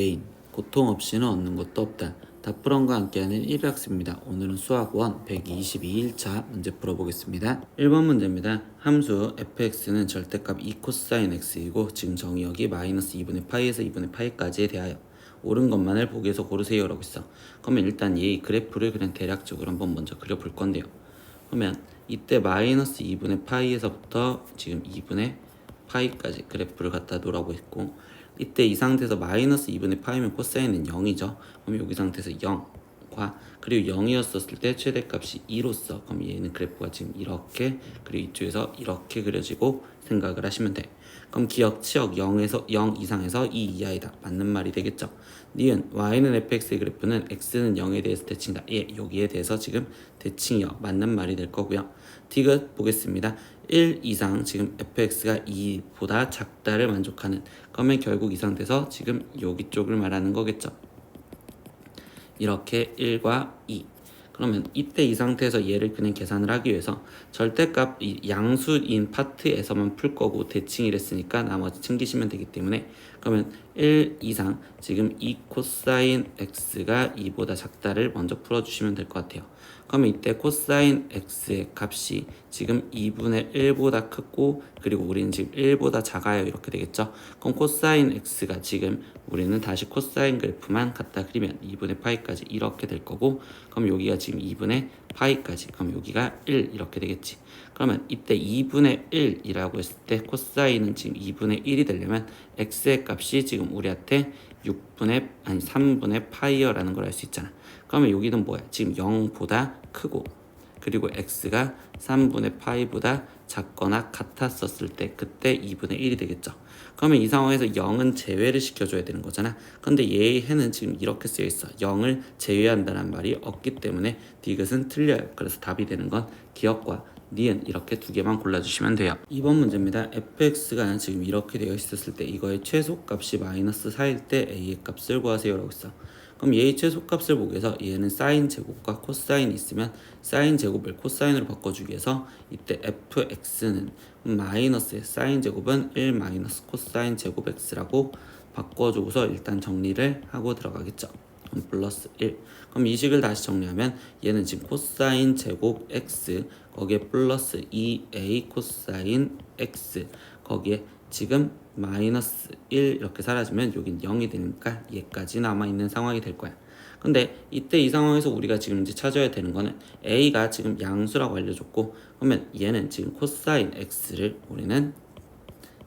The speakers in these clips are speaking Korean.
개인, 고통 없이는 얻는 것도 없다. 다프런과 함께하는 1학습입니다. 오늘은 수학원 122일차 문제 풀어보겠습니다. 1번 문제입니다. 함수 fx는 절대값 2 코사인 x이고 지금 정의역이 마이너스 2분의 파이에서 2분의 파이까지에 대하여 옳은 것만을 보기에서 고르세요 라고 있어. 그러면 일단 이 그래프를 그냥 대략적으로 한번 먼저 그려볼 건데요. 그러면 이때 마이너스 2분의 파이에서부터 지금 2분의 파이까지 그래프를 갖다 놓으라고 했고, 이때 이 상태에서 마이너스 2분의 파이면 코사인은 0이죠. 그럼 여기 상태에서 0과 그리고 0이었을 때 최대값이 2로서 그럼 얘는 그래프가 지금 이렇게 그리고 이쪽에서 이렇게 그려지고 생각을 하시면 돼. 그럼 기억 치역 0에서 0 이상에서 2 이하이다. 맞는 말이 되겠죠. 니은 y는 fx의 그래프는 x는 0에 대해서 대칭이다. 예, 여기에 대해서 지금 대칭이요. 맞는 말이 될 거고요. 디귿 보겠습니다. 1 이상 지금 fx가 2보다 작다를 만족하는, 그러면 결국 이 상태에서 지금 여기 쪽을 말하는 거겠죠. 이렇게 1과 2. 그러면 이때 이 상태에서 얘를 그냥 계산을 하기 위해서 절대값 양수인 파트에서만 풀 거고 대칭이랬으니까 나머지 챙기시면 되기 때문에, 그러면 1 이상 지금 2 코사인 x가 2보다 작다를 먼저 풀어주시면 될 것 같아요. 그러면 이때 코사인 x의 값이 지금 2분의 1보다 크고 그리고 우리는 지금 1보다 작아요 이렇게 되겠죠. 그럼 코사인 x가 지금 우리는 다시 코사인 그래프만 갖다 그리면 2분의 파이까지 이렇게 될 거고, 그럼 여기가 지금 2분의 파이까지, 그럼 여기가 1 이렇게 되겠지. 그러면 이때 2분의 1이라고 했을 때 코사인은 지금 2분의 1이 되려면 x의 값이 지금 우리한테 3분의 파이어라는 걸 알 수 있잖아. 그러면 여기는 뭐야? 지금 0보다 크고 그리고 x가 3분의 파이보다 작거나 같았었을 때 그때 2분의 1이 되겠죠. 그러면 이 상황에서 0은 제외를 시켜줘야 되는 거잖아. 근데 얘의 해는 지금 이렇게 쓰여 있어. 0을 제외한다는 말이 없기 때문에 디귿은 틀려요. 그래서 답이 되는 건 기억과 니은 이렇게 두 개만 골라주시면 돼요. 2번 문제입니다. fx가 지금 이렇게 되어 있었을 때 이거의 최소값이 마이너스 4일 때 a의 값을 구하세요 라고 있어. 그럼 얘의 최소값을 보기 위해서 얘는 사인 제곱과 코사인이 있으면 사인 제곱을 코사인으로 바꿔주기 위해서 이때 fx는 마이너스의 사인 제곱은 1 마이너스 코사인 제곱 x라고 바꿔주고서 일단 정리를 하고 들어가겠죠. 그럼 플러스 1. 그럼 이 식을 다시 정리하면 얘는 지금 코사인 제곱 x 거기에 플러스 2a 코사인 x 거기에 지금 마이너스 1 이렇게 사라지면 여긴 0이 되니까 얘까지 남아있는 상황이 될 거야. 근데 이때 이 상황에서 우리가 지금 이제 찾아야 되는 거는 a가 지금 양수라고 알려줬고, 그러면 얘는 지금 코사인 x를 우리는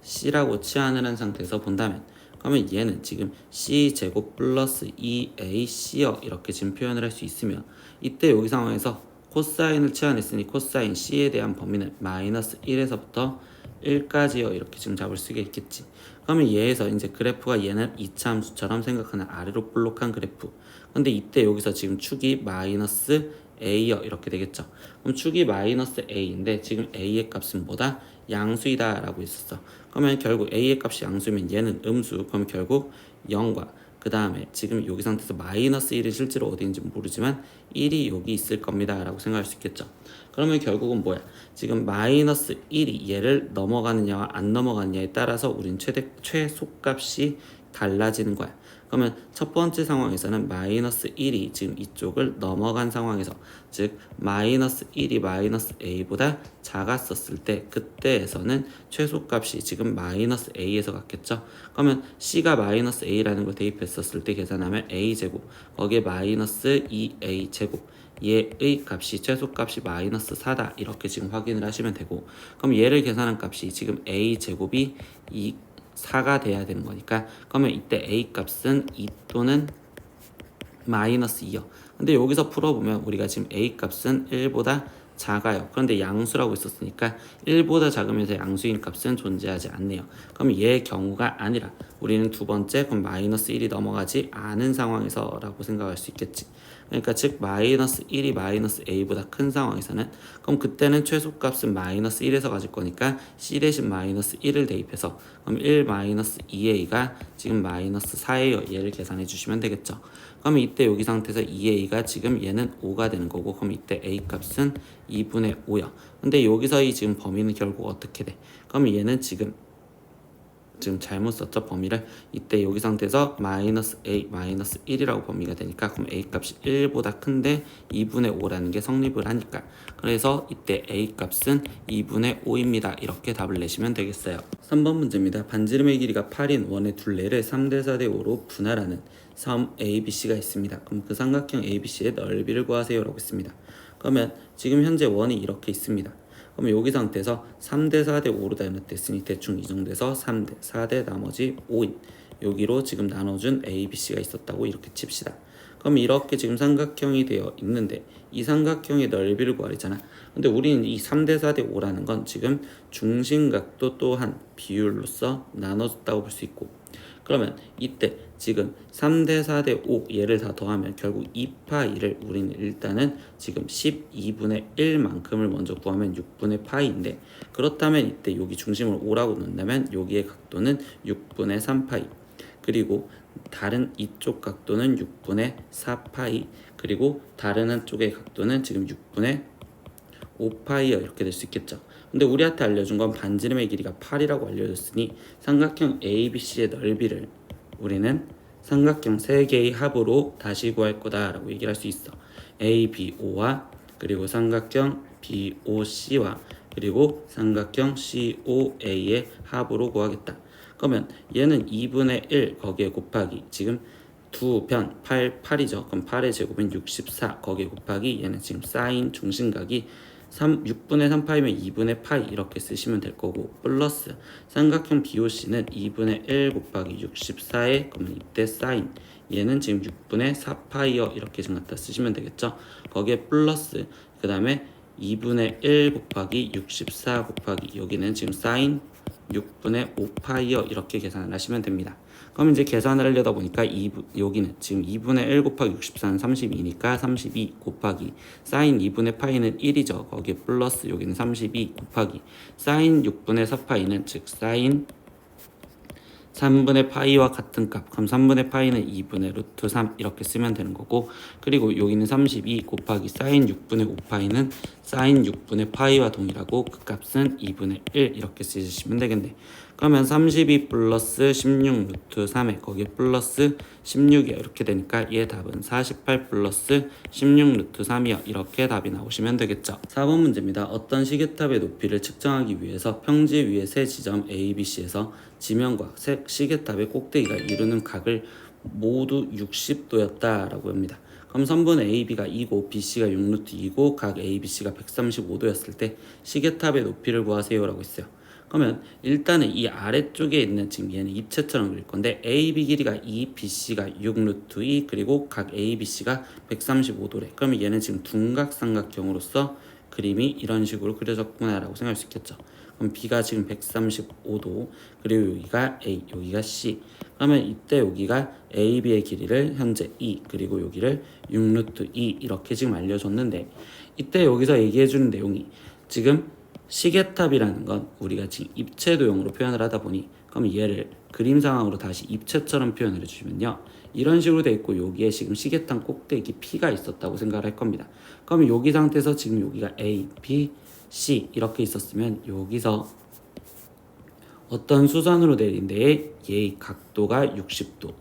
c라고 치환을 한 상태에서 본다면, 그러면 얘는 지금 c제곱 플러스 2ac여 이렇게 지금 표현을 할 수 있으며, 이때 여기 상황에서 코사인을 치환했으니 코사인 c에 대한 범위는 마이너스 1에서부터 1까지요 이렇게 지금 잡을 수가 있겠지. 그러면 얘에서 이제 그래프가 얘는 이차함수처럼 생각하는 아래로 볼록한 그래프. 근데 이때 여기서 지금 축이 마이너스 a요 이렇게 되겠죠. 그럼 축이 마이너스 a인데 지금 a의 값은 뭐다? 양수이다 라고 있었어. 그러면 결국 a의 값이 양수면 얘는 음수. 그럼 결국 0과 그 다음에 지금 여기 상태에서 마이너스 1이 실제로 어디인지 모르지만 1이 여기 있을 겁니다 라고 생각할 수 있겠죠. 그러면 결국은 뭐야? 지금 마이너스 1이 얘를 넘어가느냐와 안 넘어가느냐에 따라서 우린 최소값이 달라지는 거야. 그러면 첫 번째 상황에서는 마이너스 1이 지금 이쪽을 넘어간 상황에서, 즉 마이너스 1이 마이너스 a보다 작았었을 때 그때에서는 최소값이 지금 마이너스 a에서 같겠죠. 그러면 c가 마이너스 a라는 걸 대입했었을 때 계산하면 a제곱 거기에 마이너스 2a 제곱 얘의 값이 최소값이 마이너스 4다 이렇게 지금 확인을 하시면 되고, 그럼 얘를 계산한 값이 지금 a제곱이 4가 돼야 되는 거니까, 그러면 이때 a 값은 2 또는 마이너스 2요. 근데 여기서 풀어보면 우리가 지금 a 값은 1보다 작아요. 그런데 양수라고 있었으니까 1보다 작으면서 양수인 값은 존재하지 않네요. 그럼 얘의 경우가 아니라 우리는 두 번째 그럼 마이너스 1이 넘어가지 않은 상황에서 라고 생각할 수 있겠지. 그러니까 즉 마이너스 1이 마이너스 a보다 큰 상황에서는, 그럼 그때는 최소값은 마이너스 1에서 가질 거니까 c 대신 마이너스 1을 대입해서 그럼 1 마이너스 2a가 지금 마이너스 4예요. 얘를 계산해 주시면 되겠죠. 그러면 이때 여기 상태에서 2a가 지금 얘는 5가 되는 거고, 그럼 이때 a 값은 2분의 5야. 근데 여기서 이 지금 범위는 결국 어떻게 돼? 그러면 얘는 지금 지금 잘못 썼죠 범위를. 이때 여기 상태에서 마이너스 a 마이너스 1이라고 범위가 되니까 그럼 a 값이 1보다 큰데 2분의 5라는 게 성립을 하니까 그래서 이때 a 값은 2분의 5입니다. 이렇게 답을 내시면 되겠어요. 3번 문제입니다. 반지름의 길이가 8인 원의 둘레를 3대 4대 5로 분할하는 섬 ABC가 있습니다. 그럼 그 삼각형 ABC의 넓이를 구하세요 라고 했습니다. 그러면 지금 현재 원이 이렇게 있습니다. 그럼 여기 상태에서 3대 4대 5로 나눴댔으니 대충 이 정도에서 3대 4대 나머지 5인 여기로 지금 나눠준 ABC가 있었다고 이렇게 칩시다. 그럼 이렇게 지금 삼각형이 되어 있는데 이 삼각형의 넓이를 구하려잖아. 근데 우리는 이 3대 4대 5라는 건 지금 중심각도 또한 비율로서 나눠졌다고 볼 수 있고 그러면 이때 지금 3대 4대 5 얘를 다 더하면 결국 2파이를 우리는 일단은 지금 12분의 1만큼을 먼저 구하면 6분의 파이인데 그렇다면 이때 여기 중심을 5라고 놓는다면 여기의 각도는 6분의 3파이 그리고 다른 이쪽 각도는 6분의 4파이 그리고 다른 한쪽의 각도는 지금 6분의 5파이어 이렇게 될 수 있겠죠. 근데 우리한테 알려준 건 반지름의 길이가 8이라고 알려줬으니 삼각형 ABC의 넓이를 우리는 삼각형 3개의 합으로 다시 구할 거다라고 얘기를 할 수 있어. ABO와 그리고 삼각형 BOC와 그리고 삼각형 COA의 합으로 구하겠다. 그러면 얘는 2분의 1 거기에 곱하기 지금 두 변 8, 8이죠. 그럼 8의 제곱은 64 거기에 곱하기 얘는 지금 사인 중심각이 6분의 3파이면 2분의 파이 이렇게 쓰시면 될 거고 플러스 삼각형 BOC는 2분의 1 곱하기 64에 그러면 이때 사인 얘는 지금 6분의 4파이어 이렇게 지금 갖다 쓰시면 되겠죠. 거기에 플러스 그 다음에 2분의 1 곱하기 64 곱하기 여기는 지금 사인 6분의 5파이어 이렇게 계산을 하시면 됩니다. 그럼 이제 계산을 하려다 보니까 여기는 지금 2분의 1 곱하기 64는 32니까 32 곱하기 사인 2분의 파이는 1이죠. 거기에 플러스 여기는 32 곱하기 사인 6분의 4파이는 즉 사인 3분의 파이와 같은 값 그럼 3분의 파이는 2분의 루트 3 이렇게 쓰면 되는 거고 그리고 여기는 32 곱하기 사인 6분의 5파이는 사인 6분의 파이와 동일하고 그 값은 2분의 1 이렇게 쓰시면 되겠네. 그러면 32 플러스 16 루트 3에 거기에 플러스 16이야 이렇게 되니까 얘 답은 48 플러스 16 루트 3이야 이렇게 답이 나오시면 되겠죠. 4번 문제입니다. 어떤 시계탑의 높이를 측정하기 위해서 평지 위의 세 지점 A, B, C에서 지면과 시계탑의 꼭대기가 이루는 각을 모두 60도였다 라고 합니다. 그럼 선분 AB가 2고 BC가 6루트 2고 각 ABC가 135도였을 때 시계탑의 높이를 구하세요 라고 했어요. 그러면 일단은 이 아래쪽에 있는 지금 얘는 입체처럼 그릴 건데 AB 길이가 2, BC가 6 루트 2 그리고 각 ABC가 135도래. 그러면 얘는 지금 둔각삼각형으로서 그림이 이런 식으로 그려졌구나 라고 생각할 수 있겠죠. 그럼 B가 지금 135도 그리고 여기가 A 여기가 C 그러면 이때 여기가 AB의 길이를 현재 2 그리고 여기를 6 루트 2 이렇게 지금 알려줬는데 이때 여기서 얘기해주는 내용이 지금 시계탑이라는 건 우리가 지금 입체 도형으로 표현을 하다 보니 그럼 얘를 그림 상황으로 다시 입체처럼 표현을 해주시면요 이런 식으로 돼 있고 여기에 지금 시계탑 꼭대기 P가 있었다고 생각을 할 겁니다. 그러면 여기 상태에서 지금 여기가 A, B, C 이렇게 있었으면 여기서 어떤 수선으로 내린 데에 얘의 각도가 60도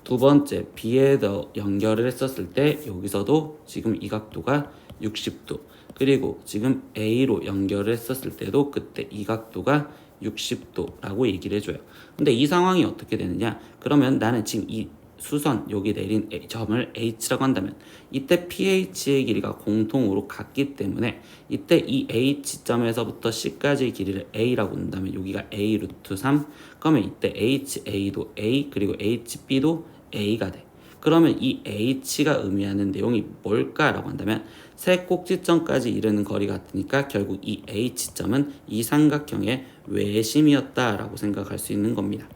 두 번째 B에 더 연결을 했었을 때 여기서도 지금 이 각도가 60도 그리고 지금 A로 연결을 했었을 때도 그때 이 각도가 60도라고 얘기를 해줘요. 근데 이 상황이 어떻게 되느냐 그러면 나는 지금 이 수선 여기 내린 점을 H라고 한다면 이때 PH의 길이가 공통으로 같기 때문에 이때 이 H점에서부터 C까지의 길이를 A라고 한다면 여기가 A 루트 3 그러면 이때 HA도 A 그리고 HB도 A가 돼. 그러면 이 H가 의미하는 내용이 뭘까라고 한다면 세 꼭지점까지 이르는 거리 같으니까 결국 이 H점은 이 삼각형의 외심이었다라고 생각할 수 있는 겁니다.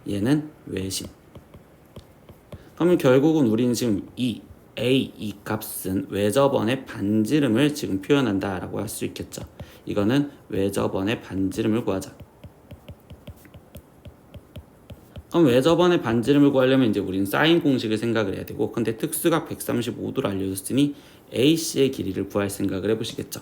얘는 외심. 그러면 결국은 우리는 지금 이 A 이 값은 외접원의 반지름을 지금 표현한다라고 할 수 있겠죠. 이거는 외접원의 반지름을 구하자. 그럼 외접원의 반지름을 구하려면 이제 우리는 사인 공식을 생각을 해야 되고 근데 특수각 135도를 알려줬으니 AC의 길이를 구할 생각을 해보시겠죠.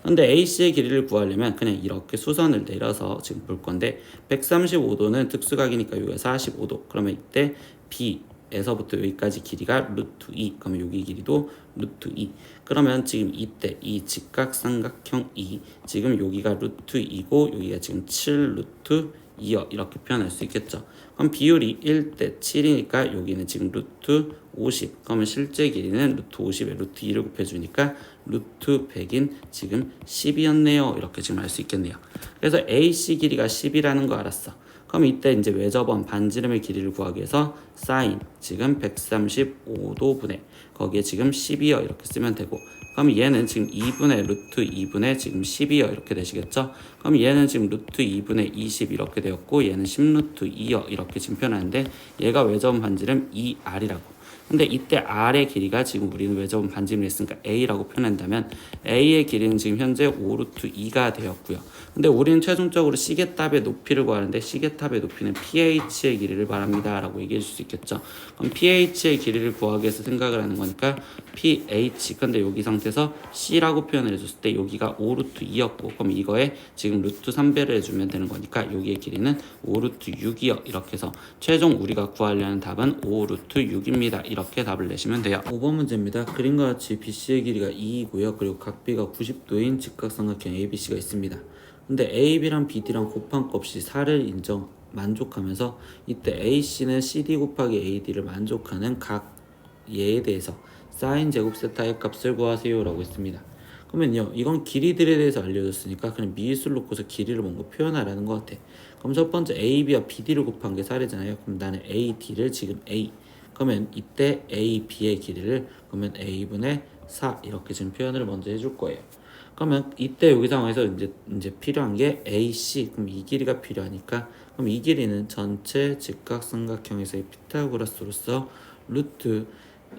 근데 AC의 길이를 구하려면 그냥 이렇게 수선을 내려서 지금 볼 건데 135도는 특수각이니까 여기가 45도. 그러면 이때 B에서부터 여기까지 길이가 루트 2. 그러면 여기 길이도 루트 2. 그러면 지금 이때 이 직각삼각형 2 지금 여기가 루트 2고 여기가 지금 7 루트 2여 이렇게 표현할 수 있겠죠. 그럼 비율이 1대 7이니까 여기는 지금 루트 50. 그러면 실제 길이는 루트 50에 루트 2를 곱해주니까 루트 100인 지금 10이었네요. 이렇게 지금 알 수 있겠네요. 그래서 AC 길이가 10이라는 거 알았어. 그럼 이때 이제 외접원 반지름의 길이를 구하기 위해서 사인 지금 135도 분의 거기에 지금 10이요 이렇게 쓰면 되고, 그럼 얘는 지금 2분의 루트 2분의 지금 10이요 이렇게 되시겠죠. 그럼 얘는 지금 루트 2분의 20 이렇게 되었고 얘는 10루트 2요 이렇게 지금 표현하는데 얘가 외접원 반지름 2R이라고. 근데 이때 R의 길이가 지금 우리는 외접원 반지름을 했으니까 A라고 표현한다면 A의 길이는 지금 현재 5루트 2가 되었고요. 근데 우리는 최종적으로 시계탑의 높이를 구하는데 시계탑의 높이는 PH의 길이를 말합니다 라고 얘기해 줄 수 있겠죠. 그럼 PH의 길이를 구하기 위해서 생각을 하는 거니까 PH, 근데 여기 상태에서 C라고 표현을 해줬을 때 여기가 5루트 2였고 그럼 이거에 지금 루트 3배를 해주면 되는 거니까 여기의 길이는 5루트 6이요 이렇게 해서 최종 우리가 구하려는 답은 5루트 6입니다. 이렇게 답을 내시면 돼요. 5번 문제입니다. 그림과 같이 BC의 길이가 2이고요. 그리고 각비가 90도인 직각삼각형 ABC가 있습니다. 근데 AB랑 BD랑 곱한 값이 4를 만족하면서 이때 AC는 CD 곱하기 AD를 만족하는 각 얘에 대해서 사인 제곱 세타의 값을 구하세요 라고 했습니다. 그러면요 이건 길이들에 대해서 알려줬으니까 그냥 미수를 놓고서 길이를 뭔가 표현하라는 것 같아. 그럼 첫 번째 AB와 BD를 곱한 게 4잖아요. 그럼 나는 AD를 지금 A, 그러면 이때 AB의 길이를 그러면 A분의 4 이렇게 지금 표현을 먼저 해줄 거예요. 그러면 이때 여기 상황에서 이제 필요한 게 AC, 그럼 이 길이가 필요하니까 그럼 이 길이는 전체 직각삼각형에서의 피타고라스로서 루트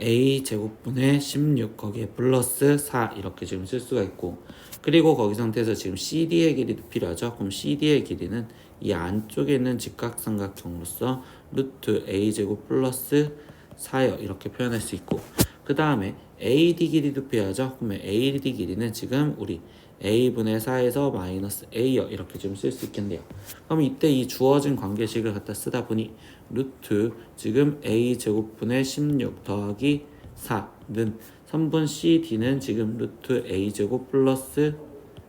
A 제곱분의 16 거기에 플러스 4 이렇게 지금 쓸 수가 있고, 그리고 거기 상태에서 지금 CD의 길이도 필요하죠. 그럼 CD의 길이는 이 안쪽에 있는 직각삼각형으로서 루트 A 제곱 플러스 4여 이렇게 표현할 수 있고, 그 다음에 AD 길이도 필요하죠. 그러면 AD 길이는 지금 우리 A분의 4에서 마이너스 A여 이렇게 좀 쓸 수 있겠네요. 그럼 이때 이 주어진 관계식을 갖다 쓰다 보니 루트 지금 A 제곱분의 16 더하기 4는 3분 CD는 지금 루트 A 제곱 플러스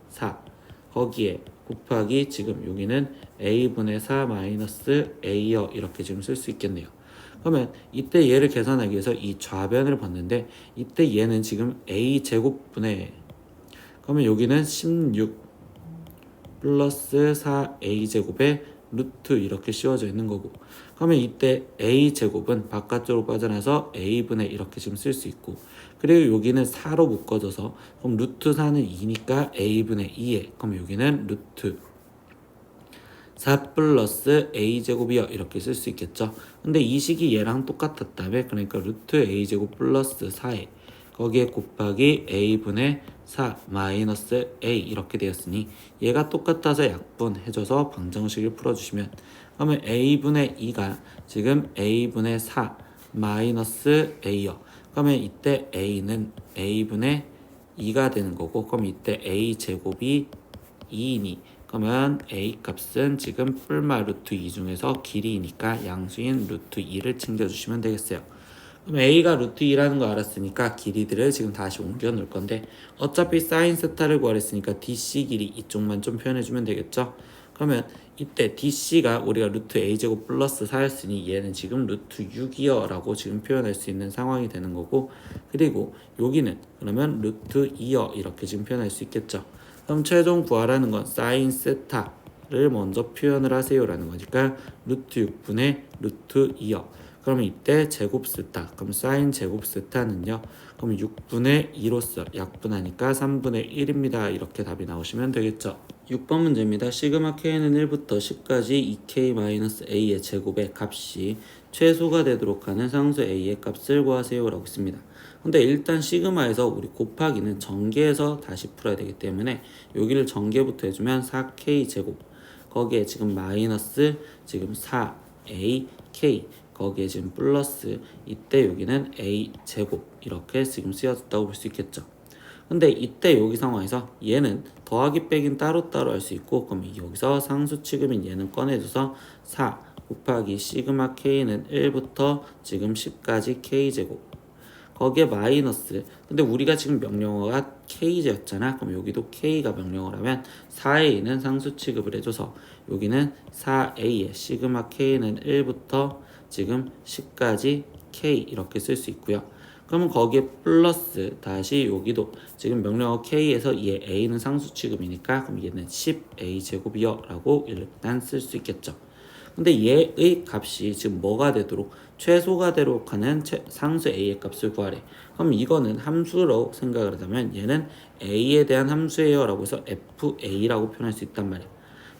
4 거기에 곱하기 지금 여기는 A분의 4 마이너스 A여 이렇게 지금 쓸 수 있겠네요. 그러면 이때 얘를 계산하기 위해서 이 좌변을 봤는데 이때 얘는 지금 A 제곱분의, 그러면 여기는 16 플러스 4A 제곱에 루트 이렇게 씌워져 있는 거고, 그러면 이때 A 제곱은 바깥쪽으로 빠져나서 A분의 이렇게 지금 쓸 수 있고, 그리고 여기는 4로 묶어져서 그럼 루트 4는 2니까 A분의 2에 그럼 여기는 루트 4 플러스 A제곱이요 이렇게 쓸 수 있겠죠. 근데 이 식이 얘랑 똑같았다며 그러니까 루트 A제곱 플러스 4에 거기에 곱하기 A분의 4 마이너스 A 이렇게 되었으니 얘가 똑같아서 약분해줘서 방정식을 풀어주시면 그러면 A분의 2가 지금 A분의 4 마이너스 A요. 그러면 이때 A는 A분의 2가 되는 거고, 그럼 이때 A제곱이 2이니 그러면 A 값은 지금 뿔마 루트 2 중에서 길이니까 양수인 루트 2를 챙겨주시면 되겠어요. 그럼 A가 루트 2라는 거 알았으니까 길이들을 지금 다시 옮겨 놓을 건데 어차피 사인 세타를 구하랬으니까 DC 길이 이쪽만 좀 표현해주면 되겠죠. 그러면 이때 DC가 우리가 루트 A제곱 플러스 4였으니 얘는 지금 루트 6이요 라고 지금 표현할 수 있는 상황이 되는 거고, 그리고 여기는 그러면 루트 2요 이렇게 지금 표현할 수 있겠죠. 그럼 최종 구하라는 건 사인 세타를 먼저 표현을 하세요 라는 거니까 루트 6분의 루트 2요. 그러면 이때 제곱 세타, 그럼 사인 제곱 세타는요 그럼 6분의 2로서 약분하니까 3분의 1입니다. 이렇게 답이 나오시면 되겠죠. 6번 문제입니다. 시그마 k는 1부터 10까지 2k-a의 제곱의 값이 최소가 되도록 하는 상수 a의 값을 구하세요 라고 있습니다. 근데 일단 시그마에서 우리 곱하기는 전개해서 다시 풀어야 되기 때문에 여기를 전개부터 해주면 4k 제곱 거기에 지금 마이너스 지금 4ak 거기에 지금 플러스 이때 여기는 a 제곱 이렇게 지금 쓰여졌다고 볼 수 있겠죠. 근데 이때 여기 상황에서 얘는 더하기 빼긴 따로따로 할 수 있고, 그럼 여기서 상수 취급인 얘는 꺼내줘서 4 곱하기 시그마 k는 1부터 지금 10까지 k제곱, 거기에 마이너스, 근데 우리가 지금 명령어가 k제였잖아. 그럼 여기도 k가 명령어라면 4a는 상수 취급을 해줘서 여기는 4a에 시그마 k는 1부터 지금 10까지 k 이렇게 쓸 수 있고요. 그러면 거기에 플러스 다시 여기도 지금 명령어 k에서 얘 a는 상수 취급이니까 그럼 얘는 10a 제곱이요 라고 일단 쓸 수 있겠죠. 근데 얘의 값이 지금 뭐가 되도록, 최소가 되도록 하는 상수 a의 값을 구하래. 그럼 이거는 함수로 생각을 하자면 얘는 a에 대한 함수예요 라고 해서 fa라고 표현할 수 있단 말이야.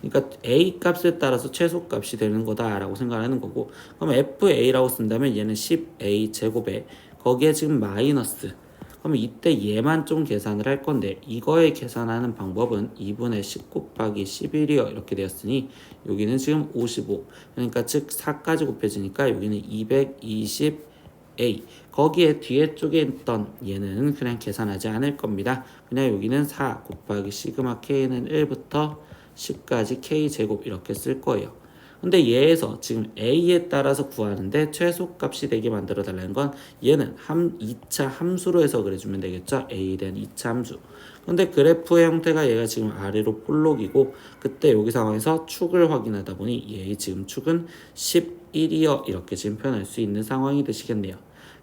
그러니까 a 값에 따라서 최소 값이 되는 거다 라고 생각하는 거고, 그럼 fa라고 쓴다면 얘는 10a 제곱에 거기에 지금 마이너스, 그럼 이때 얘만 좀 계산을 할 건데, 이거에 계산하는 방법은 2분의 10 곱하기 11이요 이렇게 되었으니 여기는 지금 55, 그러니까 즉 4까지 곱해지니까 여기는 220a, 거기에 뒤에 쪽에 있던 얘는 그냥 계산하지 않을 겁니다. 그냥 여기는 4 곱하기 시그마 k는 1부터 10까지 k제곱 이렇게 쓸 거예요. 근데 얘에서 지금 a에 따라서 구하는데 최소값이 되게 만들어 달라는 건 얘는 2차 함수로 해서 그려주면 되겠죠. a에 대한 2차 함수. 근데 그래프의 형태가 얘가 지금 아래로 볼록이고, 그때 여기 상황에서 축을 확인하다 보니 얘의 지금 축은 11이요 이렇게 지금 표현할 수 있는 상황이 되시겠네요.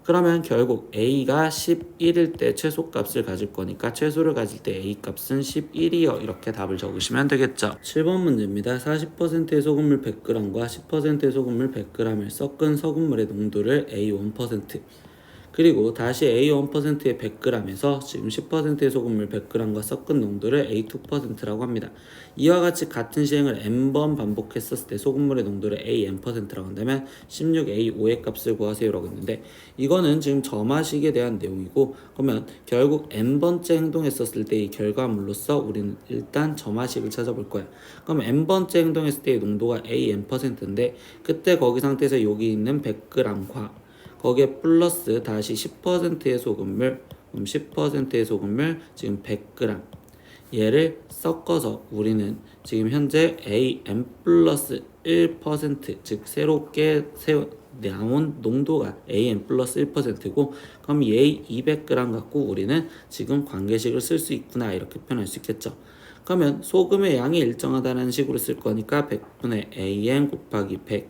그러면 결국 a가 11일 때 최소값을 가질 거니까 최소를 가질 때 a 값은 11이요 이렇게 답을 적으시면 되겠죠. 7번 문제입니다. 40%의 소금물 100g과 10%의 소금물 100g을 섞은 소금물의 농도를 A1%, 그리고 다시 A1%의 100g에서 지금 10%의 소금물 100g과 섞은 농도를 A2%라고 합니다. 이와 같이 같은 시행을 n번 반복했었을 때 소금물의 농도를 AN%라고 한다면 16A5의 값을 구하세요라고 했는데, 이거는 지금 점화식에 대한 내용이고, 그러면 결국 n번째 행동했었을 때 이 결과물로서 우리는 일단 점화식을 찾아볼 거야. 그럼 n번째 행동했을 때의 농도가 AN%인데, 그때 거기 상태에서 여기 있는 100g과 거기에 플러스 다시 10%의 소금물, 10%의 소금물 지금 100g, 얘를 섞어서 우리는 지금 현재 AN 플러스 1%, 즉 새롭게 나온 농도가 AN 플러스 1%고, 그럼 얘 200g 갖고 우리는 지금 관계식을 쓸 수 있구나 이렇게 표현할 수 있겠죠. 그러면 소금의 양이 일정하다는 식으로 쓸 거니까 100분의 AN 곱하기 100,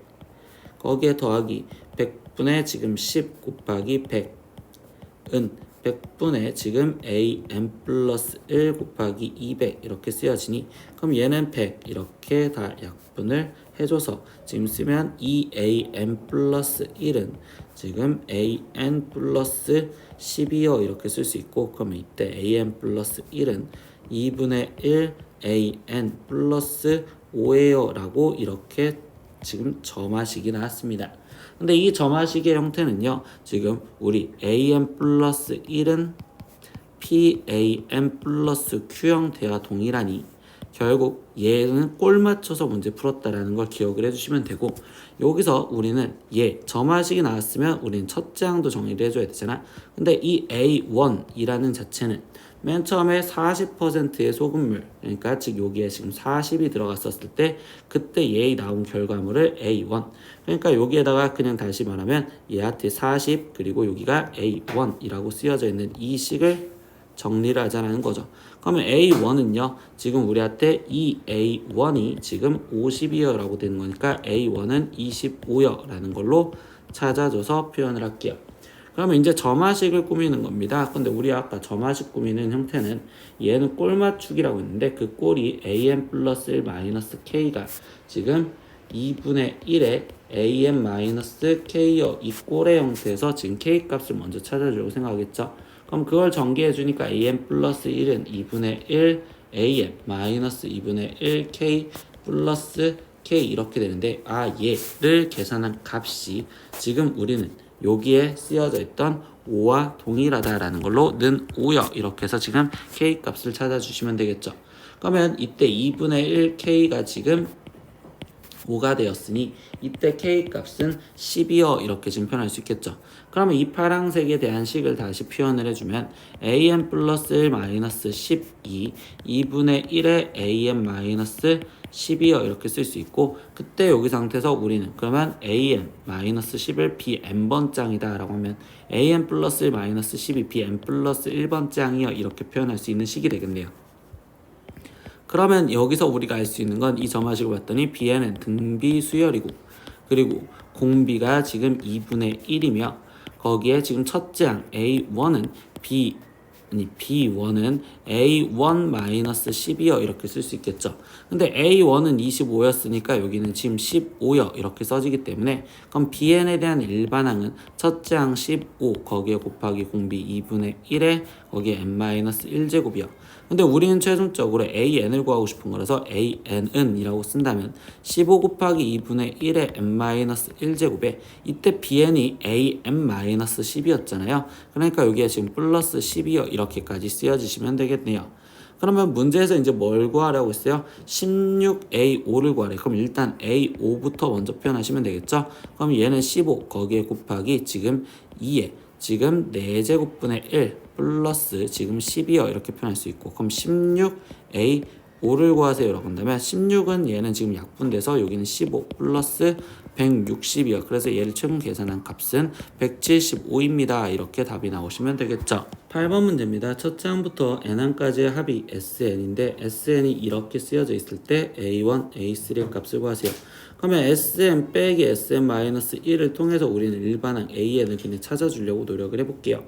거기에 더하기 100분의 지금 10 곱하기 100은 100분의 지금 AN 플러스 1 곱하기 200 이렇게 쓰여지니, 그럼 얘는 100 이렇게 다 약분을 해줘서 지금 쓰면 2AN 플러스 1은 지금 AN 플러스 12요 이렇게 쓸 수 있고, 그러면 이때 AN 플러스 1은 2분의 1 AN 플러스 5예요 라고 이렇게 지금 점화식이 나왔습니다. 근데 이 점화식의 형태는요, 지금 우리 AN 플러스 1은 PAN 플러스 Q 형태와 동일하니 결국 얘는 꼴 맞춰서 문제 풀었다라는 걸 기억을 해주시면 되고, 여기서 우리는 얘 점화식이 나왔으면 우리는 첫째 항도 정리를 해줘야 되잖아. 근데 이 A1이라는 자체는 맨 처음에 40%의 소금물, 그러니까 즉 여기에 지금 40이 들어갔었을 때 그때 얘 나온 결과물을 A1, 그러니까 여기에다가 그냥 다시 말하면 얘한테 40 그리고 여기가 A1이라고 쓰여져 있는 이 식을 정리를 하자는 거죠. 그러면 A1은요, 지금 우리한테 이 A1이 지금 50이요 라고 되는 거니까 A1은 25요 라는 걸로 찾아줘서 표현을 할게요. 그러면 이제 점화식을 꾸미는 겁니다. 근데 우리 아까 점화식 꾸미는 형태는 얘는 꼴맞추기라고 했는데, 그 꼴이 AN 플러스 1 마이너스 K가 지금 2분의 1에 AN 마이너스 K요 이 꼴의 형태에서 지금 K 값을 먼저 찾아주려고 생각하겠죠. 그럼 그걸 전개해 주니까 AN 플러스 1은 2분의 1 AN 마이너스 2분의 1 K 플러스 K 이렇게 되는데, 얘를 계산한 값이 지금 우리는 여기에 쓰여져 있던 5와 동일하다라는 걸로 는 5요 이렇게 해서 지금 K 값을 찾아주시면 되겠죠. 그러면 이때 2분의 1 K가 지금 5가 되었으니 이때 k 값은 10이요 이렇게 지금 표현할 수 있겠죠. 그러면 이 파란색에 대한 식을 다시 표현을 해주면 an 플러스 1 마이너스 12 2분의 1에 an 마이너스 10이요 이렇게 쓸 수 있고, 그때 여기 상태에서 우리는 그러면 an 마이너스 10을 bn번 짱이다 라고 하면 an 플러스 1 마이너스 12 bn 플러스 1번 짱이요 이렇게 표현할 수 있는 식이 되겠네요. 그러면 여기서 우리가 알 수 있는 건 이 점화식을 봤더니 bn은 등비 수열이고, 그리고 공비가 지금 2분의 1이며 거기에 지금 첫째 항 a1은 b1은 a1-12여 이렇게 쓸 수 있겠죠. 근데 a1은 25였으니까 여기는 지금 15여 이렇게 써지기 때문에 그럼 bn에 대한 일반항은 첫째 항 15 거기에 곱하기 공비 2분의 1에 거기에 n-1제곱이요. 근데 우리는 최종적으로 an을 구하고 싶은 거라서 an은 이라고 쓴다면 15 곱하기 2분의 1에 n-1제곱에 이때 bn이 an-10이었잖아요. 그러니까 여기에 지금 플러스 10이요 이렇게까지 쓰여지시면 되겠네요. 그러면 문제에서 이제 뭘 구하라고 했어요? 16a5를 구하래. 그럼 일단 a5부터 먼저 표현하시면 되겠죠? 그럼 얘는 15 거기에 곱하기 지금 2에 지금 4제곱분의 1 플러스 지금 12요 이렇게 표현할 수 있고, 그럼 16a5를 구하세요 라고 한다면 16은 얘는 지금 약분돼서 여기는 15 플러스 160이요. 그래서 얘를 최근 계산한 값은 175입니다. 이렇게 답이 나오시면 되겠죠. 8번 문제입니다. 첫째 항부터 n항까지의 합이 sn인데 sn이 이렇게 쓰여져 있을 때 a1, a3의 값을 구하세요. 그러면 sn 빼기 sn-1을 통해서 우리는 일반항 an을 그냥 찾아주려고 노력을 해볼게요.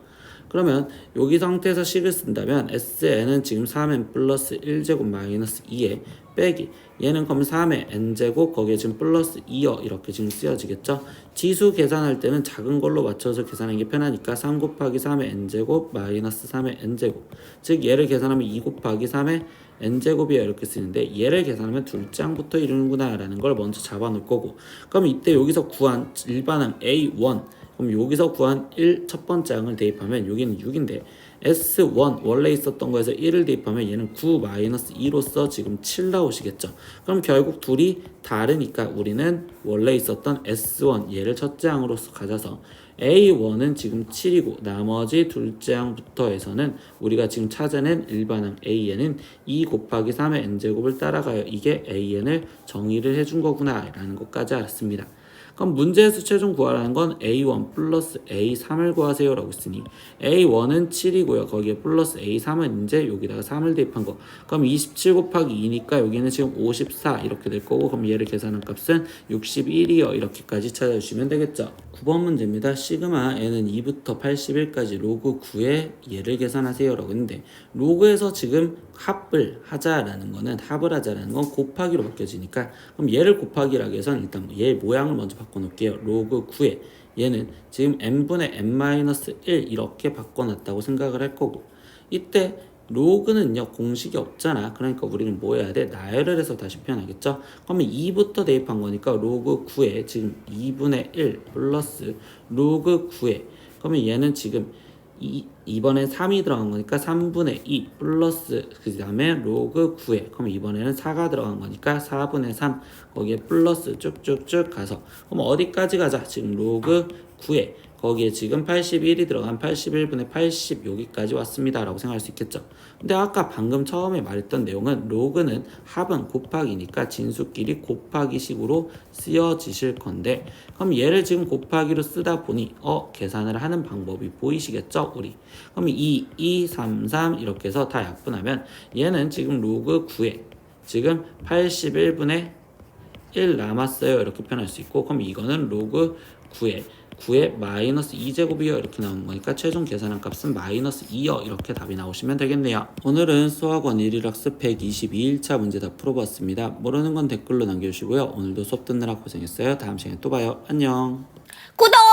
그러면 여기 상태에서 식을 쓴다면 sn은 지금 3n 플러스 1제곱 마이너스 2에 빼기 얘는 그럼 3의 n제곱 거기에 지금 플러스 2여 이렇게 지금 쓰여지겠죠. 지수 계산할 때는 작은 걸로 맞춰서 계산하는 게 편하니까 3 곱하기 3의 n제곱 마이너스 3의 n제곱, 즉 얘를 계산하면 2 곱하기 3의 n제곱이야 이렇게 쓰는데 얘를 계산하면 둘째 항부터 이루는구나 라는 걸 먼저 잡아 놓을 거고, 그럼 이때 여기서 구한 일반항 a1, 그럼 여기서 구한 1 첫 번째 항을 대입하면 여기는 6인데 S1 원래 있었던 거에서 1을 대입하면 얘는 9-2로서 지금 7 나오시겠죠. 그럼 결국 둘이 다르니까 우리는 원래 있었던 S1 얘를 첫째 항으로서 가져서 A1은 지금 7이고 나머지 둘째 항부터 해서는 우리가 지금 찾아낸 일반항 AN은 2 곱하기 3의 n제곱을 따라가요. 이게 AN을 정의를 해준 거구나 라는 것까지 알았습니다. 그럼 문제에서 최종 구하라는 건 A1 플러스 A3을 구하세요 라고 했으니 A1은 7이고요. 거기에 플러스 A3은 이제 여기다가 3을 대입한 거. 그럼 27 곱하기 2니까 여기는 지금 54 이렇게 될 거고, 그럼 얘를 계산한 값은 61이요. 이렇게까지 찾아주시면 되겠죠. 9번 문제입니다. 시그마 n은 2부터 81까지 로그 9의 얘를 계산하세요 라고 했는데, 로그에서 지금 합을 하자라는 거는 곱하기로 바뀌어지니까 그럼 얘를 곱하기라고 해서 일단 얘 모양을 먼저 바꿔놓을게요. 로그 9에 얘는 지금 n분의 n-1 이렇게 바꿔놨다고 생각을 할 거고, 이때 로그는요 공식이 없잖아. 그러니까 우리는 뭐 해야 돼? 나열을 해서 다시 표현하겠죠. 그러면 2부터 대입한 거니까 로그 9에 지금 2분의 1 플러스 로그 9에, 그러면 얘는 지금 이번엔 3이 들어간 거니까 3분의 2 플러스 그 다음에 로그 9에, 그럼 이번에는 4가 들어간 거니까 4분의 3 거기에 플러스 쭉쭉쭉 가서 그럼 어디까지 가자? 지금 로그 9에 거기에 지금 81이 들어간 81분의 80 여기까지 왔습니다 라고 생각할 수 있겠죠. 근데 아까 방금 처음에 말했던 내용은 로그는 합은 곱하기니까 진수끼리 곱하기 식으로 쓰여지실 건데, 그럼 얘를 지금 곱하기로 쓰다 보니 계산을 하는 방법이 보이시겠죠 우리. 그럼 2, 2, 3, 3 이렇게 해서 다 약분하면 얘는 지금 로그 9에 지금 81분의 1 남았어요 이렇게 표현할 수 있고, 그럼 이거는 로그 9에 마이너스 2제곱이요 이렇게 나오는 거니까 최종 계산한 값은 마이너스 2요 이렇게 답이 나오시면 되겠네요. 오늘은 수학원 1일학습 122일차 문제 다 풀어봤습니다. 모르는 건 댓글로 남겨주시고요. 오늘도 수업 듣느라 고생했어요. 다음 시간에 또 봐요. 안녕. 구독!